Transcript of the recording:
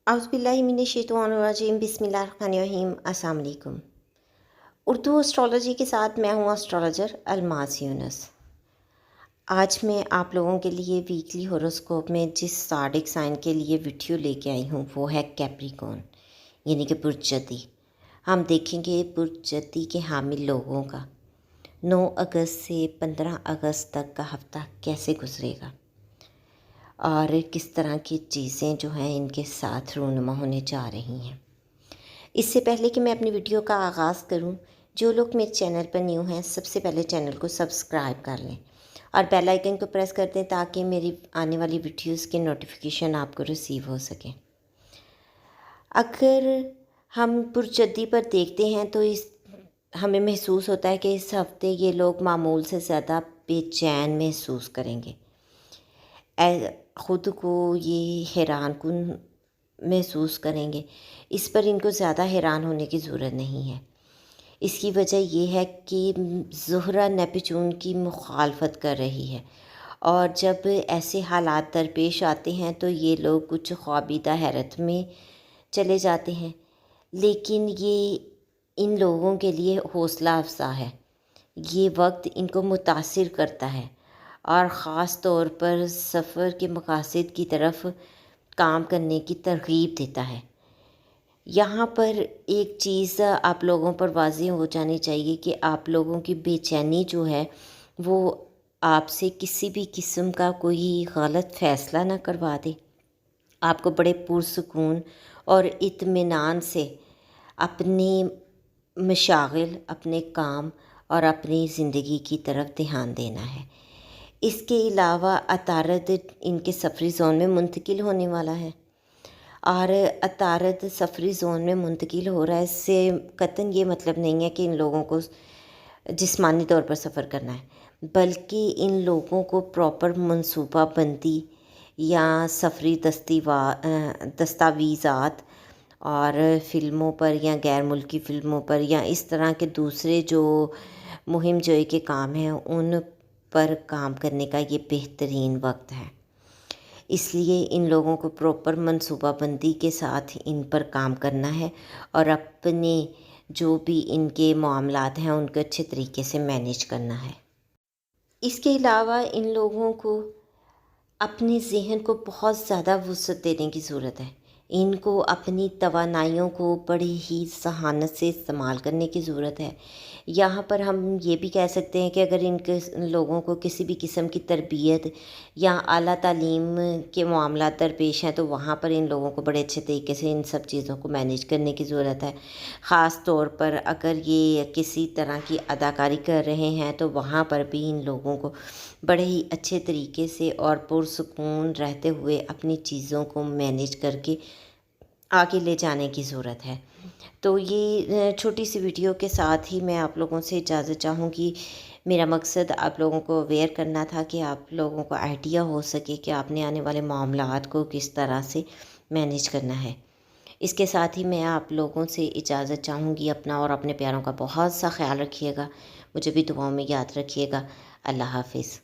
औज़ुबिल्लाहिमिनश्शैतानिर्रजीम बिस्मिल्लाहिर्रहमानिर्रहीम। अस्सलाम वालेकुम। उर्दू एस्ट्रोलॉजी के साथ मैं हूँ एस्ट्रोलॉजर अलमास यूनुस। आज मैं आप लोगों के लिए वीकली हॉरोस्कोप में जिस ज़ोडिएक साइन के लिए वीडियो लेके आई हूँ वो है कैप्रिकॉर्न, यानी कि बुर्ज-जदी। हम देखेंगे बुर्ज-जदी के हामिल लोगों का 9 अगस्त से 15 अगस्त तक का हफ़्ता कैसे गुजरेगा और किस तरह की चीज़ें जो हैं इनके साथ रूनुमा होने जा रही हैं। इससे पहले कि मैं अपनी वीडियो का आगाज़ करूं, जो लोग मेरे चैनल पर न्यू हैं सबसे पहले चैनल को सब्सक्राइब कर लें और बेल आइकन को प्रेस कर दें ताकि मेरी आने वाली वीडियोस के नोटिफिकेशन आपको रिसीव हो सकें। अगर हम बुर्ज-जदी पर देखते हैं तो हमें महसूस होता है कि इस हफ़्ते ये लोग मामूल से ज़्यादा बेचैन महसूस करेंगे। ख़ुद को ये हैरानकुन महसूस करेंगे। इस पर इनको ज़्यादा हैरान होने की ज़रूरत नहीं है। इसकी वजह ये है कि ज़ुहरा नेपच्यून की मुखालफत कर रही है और जब ऐसे हालात दरपेश आते हैं तो ये लोग कुछ ख्वाबीदा हैरत में चले जाते हैं, लेकिन ये इन लोगों के लिए हौसला अफ़ज़ा है। ये वक्त इनको मुतासिर करता है और ख़ास तौर पर सफ़र के मकासद की तरफ काम करने की तरग़ीब देता है। यहाँ पर एक चीज़ आप लोगों पर वाज़ेह हो जानी चाहिए कि आप लोगों की बेचैनी जो है वो आपसे किसी भी किस्म का कोई गलत फ़ैसला ना करवा दे। आपको बड़े पुरसुकून और इत्मीनान से अपनी मशागिल, अपने काम और अपनी ज़िंदगी की तरफ ध्यान देना है। इसके अलावा अतारद इनके सफ़री ज़ोन में मुंतकिल होने वाला है और अतारद सफ़री ज़ोन में मुंतकिल हो रहा है। इससे कतई ये मतलब नहीं है कि इन लोगों को जिस्मानी तौर पर सफ़र करना है, बल्कि इन लोगों को प्रॉपर मनसूबाबंदी या सफ़री दस्तावीज़ात और फ़िल्मों पर या गैर मुल्की फ़िल्मों पर या इस तरह के दूसरे जो मुहिम जोई के काम हैं उन पर काम करने का ये बेहतरीन वक्त है। इसलिए इन लोगों को प्रॉपर मनसूबाबंदी के साथ इन पर काम करना है और अपने जो भी इनके मामलात हैं उनको अच्छे तरीके से मैनेज करना है। इसके अलावा इन लोगों को अपने ज़हन को बहुत ज़्यादा वुसअत देने की ज़रूरत है। इनको अपनी तवानाइयों को बड़े ही ज़हानत से इस्तेमाल करने की ज़रूरत है। यहाँ पर हम ये भी कह सकते हैं कि अगर इनके लोगों को किसी भी किस्म की तरबियत या आला तालीम के मामलात दरपेश हैं तो वहाँ पर इन लोगों को बड़े अच्छे तरीके से इन सब चीज़ों को मैनेज करने की ज़रूरत है। ख़ास तौर पर अगर ये किसी तरह की अदाकारी कर रहे हैं तो वहाँ पर भी इन लोगों को बड़े ही अच्छे तरीके से और पुरसुकून रहते हुए अपनी चीज़ों को मैनेज करके आगे ले जाने की ज़रूरत है। तो ये छोटी सी वीडियो के साथ ही मैं आप लोगों से इजाज़त चाहूँगी। मेरा मकसद आप लोगों को अवेयर करना था कि आप लोगों को आइडिया हो सके कि आपने आने वाले मामलात को किस तरह से मैनेज करना है। इसके साथ ही मैं आप लोगों से इजाज़त चाहूँगी। अपना और अपने प्यारों का बहुत सा ख्याल रखिएगा। मुझे भी दुआओं में याद रखिएगा। अल्लाह हाफ़िज़।